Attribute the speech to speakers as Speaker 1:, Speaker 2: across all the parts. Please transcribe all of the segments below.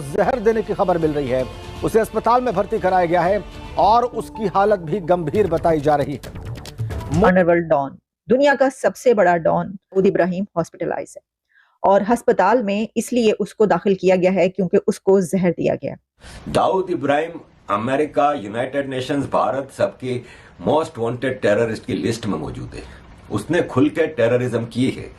Speaker 1: जहर देने की खबर मिल रही है। उसे अस्पताल में भर्ती कराया गया है और उसकी हालत भी गंभीर बताई जा रही है।
Speaker 2: अंडरवर्ल्ड डॉन, दुनिया का सबसे बड़ा डॉन दाऊद इब्राहिम हॉस्पिटलाइज है और अस्पताल में इसलिए उसको दाखिल किया गया है क्योंकि उसको जहर दिया गया।
Speaker 3: Dawood Ibrahim America, United Nations, Bharat सबकी मोस्ट वांटेड टेररिस्ट की लिस्ट में मौजूद है। उसने खुल के टेररिज्म की है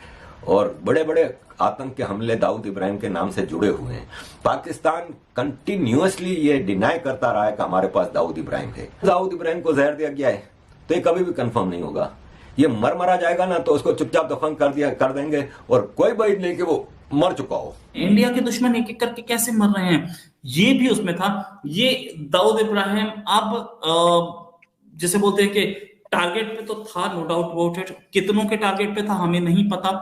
Speaker 3: और बड़े बड़े आतंक के हमले दाऊद इब्राहिम के नाम से जुड़े हुए हैं। पाकिस्तान कंटिन्यूअसली ये डिनाई करता रहा है कि हमारे पास दाऊद इब्राहिम है। दाऊद इब्राहिम को जहर दिया गया है तो ये कभी भी कंफर्म नहीं होगा। ये मरा जाएगा ना तो उसको चुपचाप दफन कर देंगे और कोई बात नहीं कि वो मर चुका हो।
Speaker 4: इंडिया के दुश्मन एक एक करके कैसे मर रहे हैं, ये भी उसमें था। ये दाऊद इब्राहिम अब जैसे बोलते हैं कि टारगेट पे तो था, नो डाउट अबाउट इट। कितनों के टारगेट पे था हमें नहीं पता।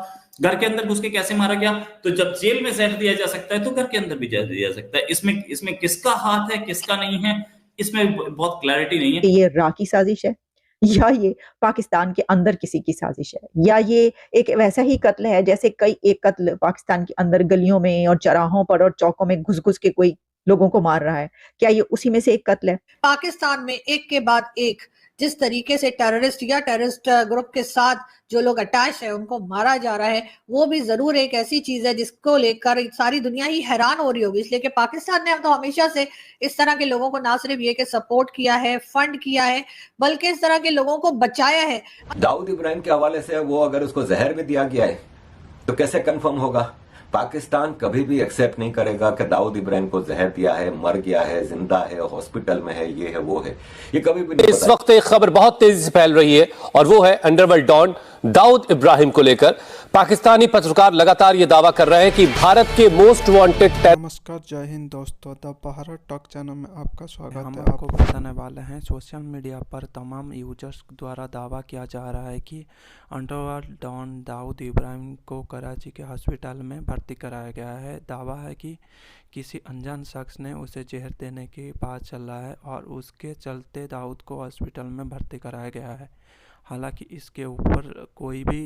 Speaker 4: घर के अंदर घुस के कैसे मारा गया, तो जब जेल में जहर दिया जा सकता है तो घर के अंदर भी जहर दिया जा सकता है। इसमें किसका हाथ है किसका नहीं है, इसमें बहुत क्लैरिटी नहीं है।
Speaker 2: ये रा की साजिश है या ये पाकिस्तान के अंदर किसी की साजिश है, या ये एक वैसा ही कत्ल है जैसे कई एक कत्ल पाकिस्तान के अंदर गलियों में और चौराहों पर और चौकों में घुस घुस के कोई लोगों को मार रहा है। क्या ये उसी में से एक कत्ल है?
Speaker 5: पाकिस्तान में एक के बाद एक जिस तरीके से टेररिस्ट या टेररिस्ट ग्रुप के साथ जो लोग अटैच है उनको मारा जा रहा है, वो भी जरूर एक ऐसी चीज है जिसको लेकर सारी दुनिया ही हैरान हो रही होगी। इसलिए कि पाकिस्तान ने तो हमेशा से इस तरह के लोगों को ना सिर्फ ये कि सपोर्ट किया है, फंड किया है, बल्कि इस तरह के लोगों को बचाया है।
Speaker 3: दाऊद इब्राहिम के हवाले से वो अगर उसको जहर भी दिया गया है तो कैसे कंफर्म होगा? पाकिस्तान कभी भी एक्सेप्ट नहीं करेगा कि दाऊद इब्राहिम को जहर दिया है, मर गया है, जिंदा है, हॉस्पिटल में है, ये है, वो है। ये कभी भी नहीं।
Speaker 6: इस वक्त एक खबर बहुत तेजी से फैल रही है और वो है अंडरवर्ल्ड डॉन दाऊद इब्राहिम को लेकर। पाकिस्तानी पत्रकार लगातार ये दावा कर रहे हैं कि भारत के मोस्ट वांटेड।
Speaker 7: नमस्कार, जय हिंद दोस्तों, द भारत टॉक चैनल में आपका स्वागत है।
Speaker 8: हम आपको बताने वाले हैं, सोशल मीडिया पर तमाम यूजर्स द्वारा दावा किया जा रहा है कि अंडरवर्ल्ड डॉन दाऊद इब्राहिम को कराची के हॉस्पिटल में भर्ती कराया गया है। दावा है कि किसी अनजान शख्स ने उसे जहर देने की बात चल रहा है और उसके चलते दाऊद को हॉस्पिटल में भर्ती कराया गया है। हालांकि इसके ऊपर कोई भी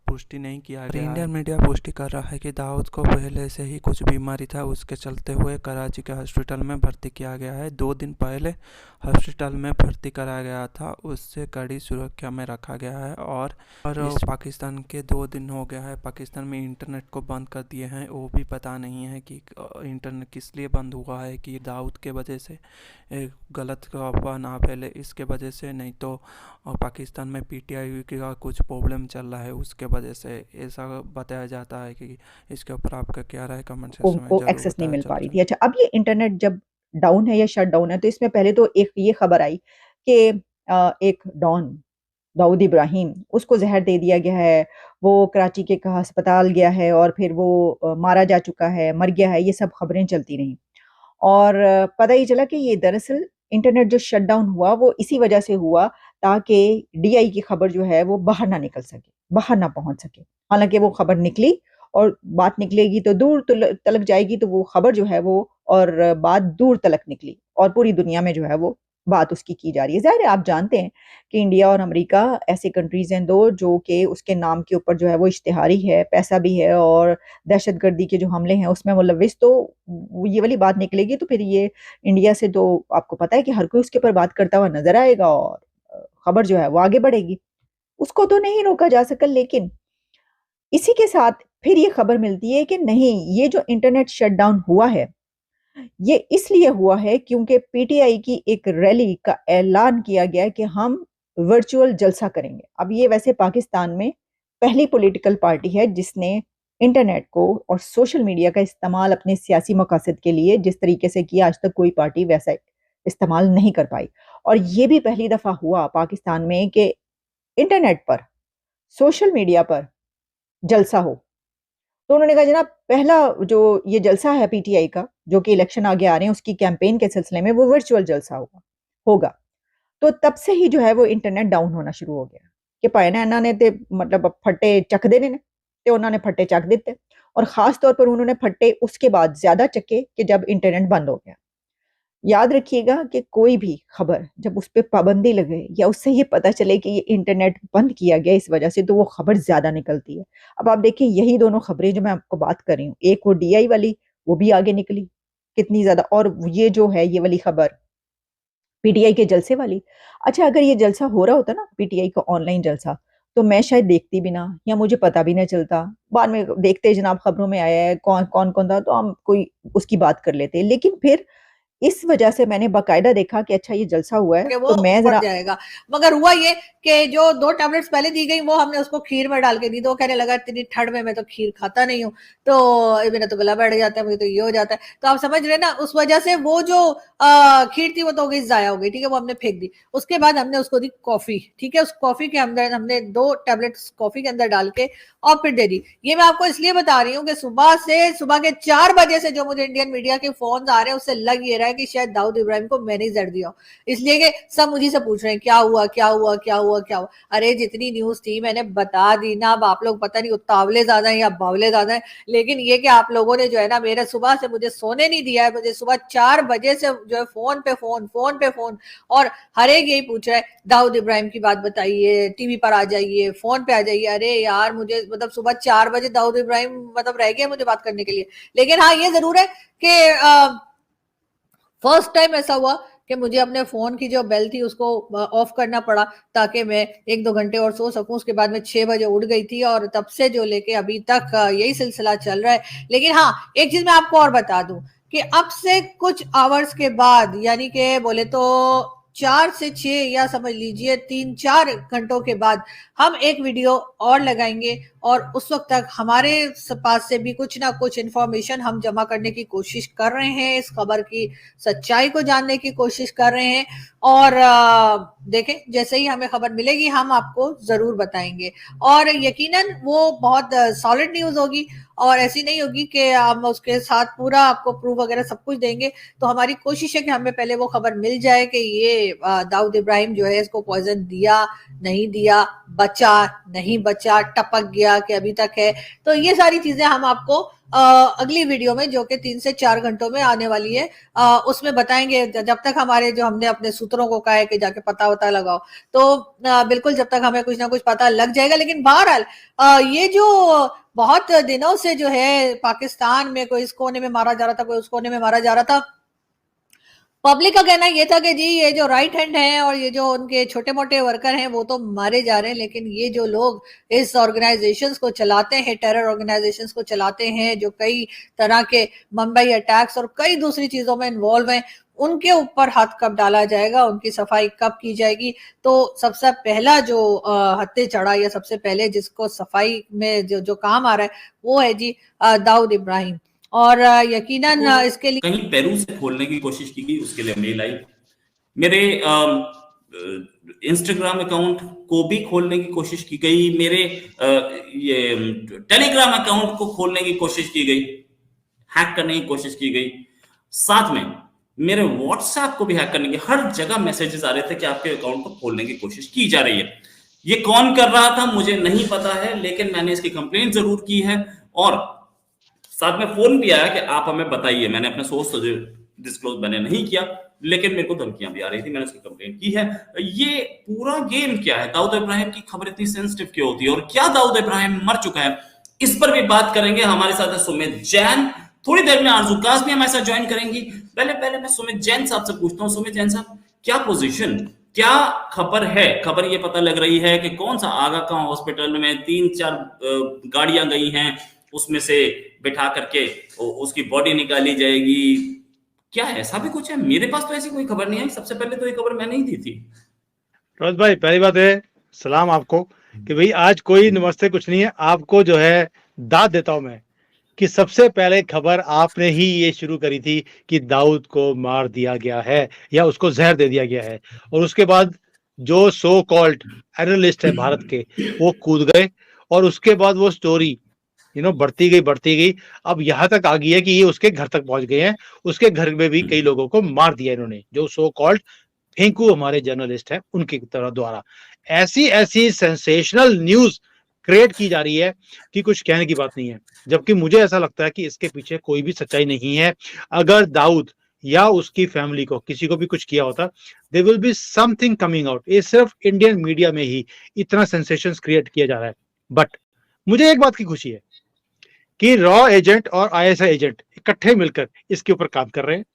Speaker 8: पुष्टि नहीं किया गया। इंडियन मीडिया पुष्टि कर रहा है कि दाऊद को पहले से ही कुछ बीमारी था, उसके चलते हुए कराची के हॉस्पिटल में भर्ती किया गया है। 2 दिन पहले हॉस्पिटल में भर्ती कराया गया था, उससे कड़ी सुरक्षा में रखा गया है। और पाकिस्तान के 2 दिन हो गया है, पाकिस्तान में इंटरनेट को बंद कर दिए हैं। वो भी पता नहीं है कि इंटरनेट किस लिए बंद हुआ है, कि दाऊद के वजह से गलत अफवाह ना फैले इसके वजह से, नहीं तो पाकिस्तान में पीटीआई का कुछ प्रॉब्लम चल रहा है उसके वजह से ऐसा बताया जाता है। कि इसके ऊपर आपका क्या राय, कमेंट सेक्शन में जरूर
Speaker 2: एक्सेस नहीं मिल पा रही थी। अच्छा, अब ये इंटरनेट जब डाउन है या शट डाउन है, तो इसमें पहले तो एक ये खबर आई कि एक डॉन दाऊद इब्राहिम, उसको जहर दे दिया गया है, वो कराची के अस्पताल गया है और फिर वो मारा जा चुका है, मर गया है। ये सब खबरें चलती रहीं और पता ही चला कि ये दरअसल इंटरनेट जो शट डाउन हुआ वो इसी वजह से हुआ ताकि डीआई की खबर जो है वो बाहर ना निकल सके, बाहर ना पहुंच सके। हालांकि वो खबर निकली और बात निकलेगी तो दूर तलक जाएगी, तो वो खबर जो है वो और बात दूर तलक निकली और पूरी दुनिया में जो है वो बात उसकी की जा रही है। ज़ाहिर है, आप जानते हैं कि इंडिया और अमेरिका ऐसे कंट्रीज हैं दो जो कि उसके नाम के ऊपर जो है वो इश्तिहारी है, पैसा भी है और दहशतगर्दी के जो हमले हैं उसमें मुलविस। तो ये वाली बात निकलेगी तो फिर ये इंडिया से तो आपको पता है कि हर कोई उसके ऊपर बात करता हुआ नजर आएगा और खबर जो है वो आगे बढ़ेगी। उसको तो नहीं रोका जा सका, लेकिन इसी के साथ फिर ये खबर मिलती है कि नहीं, ये जो इंटरनेट शटडाउन हुआ है ये इसलिए हुआ है क्योंकि पीटीआई की एक रैली का ऐलान किया गया कि हम वर्चुअल जलसा करेंगे। अब ये वैसे पाकिस्तान में पहली पॉलिटिकल पार्टी है जिसने इंटरनेट को और सोशल मीडिया का इस्तेमाल अपने सियासी मकासद के लिए जिस तरीके से किया, आज तक कोई पार्टी वैसा इस्तेमाल नहीं कर पाई। और ये भी पहली दफा हुआ पाकिस्तान में कि इंटरनेट पर, सोशल मीडिया पर जलसा हो। तो उन्होंने कहा जनाब, पहला जो ये जलसा है पीटीआई का, जो कि इलेक्शन आगे आ रहे हैं उसकी कैंपेन के सिलसिले में, वो वर्चुअल जलसा होगा। तो तब से ही जो है वो इंटरनेट डाउन होना शुरू हो गया कि पाए ना इन्होंने ते मतलब फट्टे चक देने ने, तो उन्होंने फट्टे चक दिते। और खास तौर पर उन्होंने फट्टे उसके बाद ज्यादा चके कि जब इंटरनेट बंद हो गया। याद रखिएगा कि कोई भी खबर जब उस पर पाबंदी लगे या उससे ये पता चले कि ये इंटरनेट बंद किया गया इस वजह से, तो वो खबर ज्यादा निकलती है। अब आप देखिए, यही दोनों खबरें जो मैं आपको बात कर रही हूँ, एक वो डीआई वाली, वो भी आगे निकली, कितनी ज़्यादा। और ये जो है ये वाली खबर पीटीआई के जलसे वाली, अच्छा अगर ये जलसा हो रहा होता ना पीटीआई का ऑनलाइन जलसा, तो मैं शायद देखती भी ना या मुझे पता भी ना चलता। बाद में देखते जनाब खबरों में आया है कौन-कौन था, तो हम कोई उसकी बात कर लेते। लेकिन फिर इस वजह से मैंने बाकायदा देखा कि अच्छा ये जलसा हुआ है,
Speaker 5: कि वो
Speaker 2: तो मैं
Speaker 5: बढ़
Speaker 2: ज़रा
Speaker 5: जाएगा। मगर हुआ ये कि जो 2 टैबलेट्स पहले दी गई वो हमने उसको खीर में डाल के दी, तो वो कहने लगा इतनी ठंड में मैं तो खीर खाता नहीं हूँ, तो मेरा तो गला बैठ जाता है, मुझे तो ये हो जाता है। तो आप समझ रहे हैं ना, उस वजह से वो जो खीर थी वो तो हो गई ज़ाया हो गई, ठीक है, वो हमने फेंक दी। उसके बाद हमने उसको दी कॉफ़ी, ठीक है, उस कॉफ़ी के अंदर हमने 2 टैबलेट्स कॉफ़ी के अंदर डाल के और फिर दे दी। ये मैं आपको इसलिए बता रही हूँ कि सुबह के 4 बजे से जो मुझे इंडियन मीडिया के फ़ोन्स आ रहे हैं, उससे लग ये रहा है कि शायद दाऊद इब्राहिम को मैंने ही ज़हर दिया हो। इसलिए कि सब मुझे से पूछ रहे हैं क्या हुआ क्या हुआ क्या हुआ क्या हुआ। अरे जितनी न्यूज़ थी मैंने बता दी ना। अब आप लोग पता नहीं उतावले ज्यादा हैं या बावले ज्यादा हैं, लेकिन ये कि आप लोगों ने जो है ना मेरे सुबह से मुझे सोने नहीं दिया है। मुझे सुबह 4 बजे से जो है फोन पे फोन और हर एक यही पूछ रहा है दाऊद इब्राहिम की बात बताइए, टीवी पर आ जाइए, फोन पे आ जाइए। अरे यार मुझे मतलब सुबह 4 बजे दाऊद इब्राहिम मतलब रह गए मुझे बात करने के लिए। लेकिन हाँ ये जरूर है कि फर्स्ट टाइम ऐसा हुआ कि मुझे अपने फोन की जो बेल थी उसको ऑफ करना पड़ा ताकि मैं 1-2 घंटे और सो सकूं। उसके बाद मैं 6 बजे उठ गई थी और तब से जो लेके अभी तक यही सिलसिला चल रहा है। लेकिन हाँ एक चीज मैं आपको और बता दूं कि अब से कुछ आवर्स के बाद यानी कि बोले तो 4 से 6 या समझ लीजिए 3-4 घंटों के बाद हम एक वीडियो और लगाएंगे और उस वक्त तक हमारे पास से भी कुछ ना कुछ इंफॉर्मेशन हम जमा करने की कोशिश कर रहे हैं, इस खबर की सच्चाई को जानने की कोशिश कर रहे हैं और देखें जैसे ही हमें खबर मिलेगी हम आपको जरूर बताएंगे और यकीनन वो बहुत सॉलिड न्यूज होगी और ऐसी नहीं होगी कि हम उसके साथ पूरा आपको प्रूफ वगैरह सब कुछ देंगे। तो हमारी कोशिश है कि हमें पहले वो खबर मिल जाए कि ये दाऊद इब्राहिम जो है इसको पॉइजन दिया नहीं दिया, बचा नहीं बचा, टपक गया कि अभी तक है। तो ये सारी चीजें हम आपको अगली वीडियो में जो कि 3 से 4 घंटों में आने वाली है उसमें बताएंगे। जब तक हमारे जो हमने अपने सूत्रों को कहा है कि जाके पता लगाओ, तो बिल्कुल जब तक हमें कुछ ना कुछ पता लग जाएगा। लेकिन बहरहाल ये जो बहुत दिनों से जो है पाकिस्तान में कोई इस कोने में मारा जा रहा था, कोई उस कोने में मारा जा रहा था, पब्लिक का कहना ये था कि जी ये जो राइट हैंड है और ये जो उनके छोटे मोटे वर्कर हैं वो तो मारे जा रहे हैं, लेकिन ये जो लोग इस ऑर्गेनाइजेशंस को चलाते हैं, टेरर ऑर्गेनाइजेशंस को चलाते हैं, जो कई तरह के मुंबई अटैक्स और कई दूसरी चीजों में इन्वॉल्व हैं, उनके ऊपर हाथ कब डाला जाएगा, उनकी सफाई कब की जाएगी। तो सबसे पहला जो हत्थे चढ़ा या सबसे पहले जिसको सफाई में जो काम आ रहा है वो है जी दाऊद इब्राहिम। और यकीनन इसके लिए
Speaker 4: कहीं पेरू से खोलने की कोशिश की गई, उसके लिए मेल आई। मेरे इंस्टाग्राम अकाउंट को भी खोलने की कोशिश की गई, मेरे ये टेलीग्राम अकाउंट को खोलने की कोशिश की गई, हैक करने की कोशिश की गई, साथ में मेरे व्हाट्सएप को भी हैक करने की, हर जगह मैसेजेस आ रहे थे कि आपके अकाउंट को खोलने की कोशिश की जा रही है। ये कौन कर रहा था मुझे नहीं पता है, लेकिन मैंने इसकी कंप्लेंट जरूर की है और साथ में फोन भी आया कि आप हमें बताइए। मैंने अपने सोर्स तो डिस्क्लोज मैंने नहीं किया, लेकिन मेरे को धमकियां भी आ रही थी, मैंने उसकी कंप्लेंट की है। ये पूरा गेम क्या है, दाऊद इब्राहिम की खबर इतनी सेंसिटिव क्यों होती है और क्या दाऊद इब्राहिम मर चुका है, इस पर भी बात करेंगे। हमारे साथ है सुमित जैन, थोड़ी देर में आरजू काज भी हमारे साथ ज्वाइन करेंगी। पहले मैं सुमित जैन साहब से पूछता हूँ। सुमित जैन साहब, क्या पोजीशन, क्या खबर है? खबर ये पता लग रही है कि कौन सा आगा खां हॉस्पिटल में 3-4 गाड़ियां गई हैं, उसमें से बिठा करके उसकी बॉडी निकाली जाएगी, क्या ऐसा भी कुछ है? मेरे पास तो ऐसी कोई खबर नहीं आई। सबसे पहले तो ये खबर मैंने ही दी थी।
Speaker 9: रोज भाई, पहली बात है सलाम आपको कि भाई आज कोई नमस्ते कुछ नहीं है, आपको जो है दाद देता हूं मैं कि सबसे पहले खबर आपने ही ये शुरू करी थी कि दाऊद को मार दिया गया है या उसको जहर दे दिया गया है, और उसके बाद जो सो कॉल्ड एनालिस्ट है भारत के वो कूद गए और उसके बाद वो स्टोरी बढ़ती गई। अब यहाँ तक आ गई है कि ये उसके घर तक पहुंच गए हैं, उसके घर में भी कई लोगों को मार दिया इन्होंने, जो सो कॉल्ड फेंकू हमारे जर्नलिस्ट हैं उनके तरह द्वारा। ऐसी सेंसेशनल न्यूज क्रिएट की जा रही है कि कुछ कहने की बात नहीं है, जबकि मुझे ऐसा लगता है कि इसके पीछे कोई भी सच्चाई नहीं है। अगर दाऊद या उसकी फैमिली को किसी को भी कुछ किया होता, there will be something coming out. ये सिर्फ इंडियन मीडिया में ही इतना सेंसेशंस क्रिएट किया जा रहा है। बट मुझे एक बात की खुशी है कि रॉ एजेंट और आईएसआई एजेंट इकट्ठे मिलकर इसके ऊपर काम कर रहे हैं।